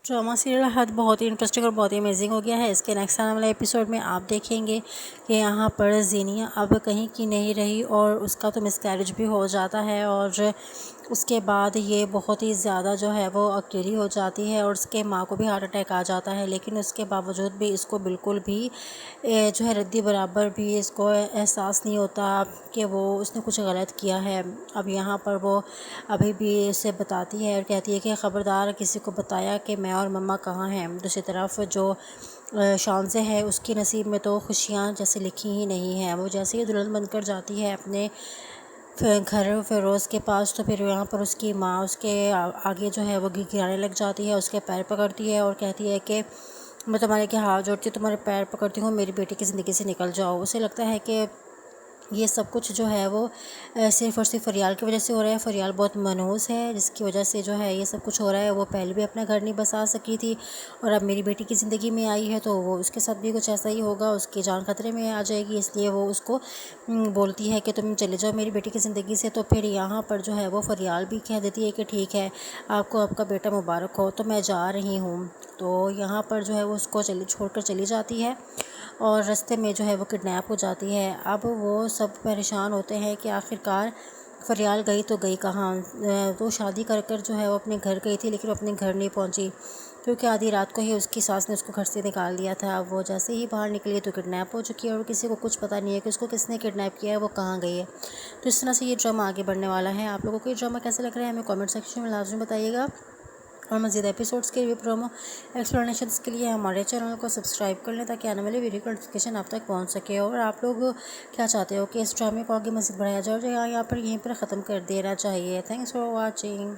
Drama serial हद बहुत ही interesting और बहुत ही अमेजिंग हो गया है। इसके नेक्स्ट आने वाले एपिसोड में आप देखेंगे कि यहाँ पर ज़ीनिया अब कहीं की नहीं रही और उसका तो मिसकैरेज भी हो जाता है और उसके बाद ये बहुत ही ज़्यादा जो है वो अकेली हो जाती है और उसके माँ को भी हार्ट अटैक आ जाता है। लेकिन उसके बावजूद भी इसको बिल्कुल भी जो है रद्दी बराबर भी इसको एहसास नहीं होता कि वो उसने कुछ गलत किया है। अब यहाँ पर वो अभी भी उसे बताती है और कहती है कि ख़बरदार किसी को बताया कि मैं और मम्मा कहाँ हैं। दूसरी तरफ जो शानज़े है उसकी नसीब में तो खुशियाँ जैसे लिखी ही नहीं है। वो जैसे ही दुल्हन बनकर जाती है अपने घर फ़िरोज़ के पास तो फिर यहाँ पर उसकी माँ उसके आगे जो है वो गिड़गिड़ाने लग जाती है, उसके पैर पकड़ती है और कहती है कि मैं तुम्हारे के हाथ जोड़ती हूँ, तुम्हारे पैर पकड़ती हूँ, मेरी बेटी की ज़िंदगी से निकल जाओ। उसे लगता है कि ये सब कुछ जो है वो सिर्फ़ और सिर्फ फ़रियाल की वजह से हो रहा है। फ़रियाल बहुत मनहूस है जिसकी वजह से जो है ये सब कुछ हो रहा है। वो पहले भी अपना घर नहीं बसा सकी थी और अब मेरी बेटी की ज़िंदगी में आई है तो वो उसके साथ भी कुछ ऐसा ही होगा, उसकी जान खतरे में आ जाएगी। इसलिए वो उसको बोलती है कि तुम चले जाओ मेरी बेटी की ज़िंदगी से। तो फिर यहाँ पर जो है वो फ़रियाल भी कह देती है कि ठीक है, आपको आपका बेटा मुबारक हो, तो मैं जा रही हूँ। तो यहाँ पर जो है वो उसको छोड़कर चली जाती है और रास्ते में जो है वो किडनैप हो जाती है। अब वो सब परेशान होते हैं कि आखिरकार फ़रियाल गई तो गई कहाँ। तो शादी कर कर जो है वो अपने घर गई थी लेकिन वो अपने घर नहीं पहुंची क्योंकि आधी रात को ही उसकी सास ने उसको घर से निकाल दिया था। अब वो जैसे ही बाहर निकली तो किडनैप हो चुकी है और किसी को कुछ पता नहीं है कि उसको किसने किडनैप किया है, वो कहाँ गई है। तो इस तरह से ये ड्रामा आगे बढ़ने वाला है। आप लोगों को ये ड्रामा कैसा लग रहा है हमें कमेंट सेक्शन में लाजमी बताइएगा और मज़ीद एपिसोड्स के रिव्यू प्रोमो एक्सप्लेनेशंस के लिए हमारे चैनल को सब्सक्राइब कर लें ताकि आने वाली वीडियो का नोटिफिकेशन आप तक पहुंच सके। और आप लोग क्या चाहते हो कि इस ड्रामे को आगे मज़ीद बढ़ाया जाए या यहाँ पर यहीं पर ख़त्म कर देना चाहिए। Thanks for watching.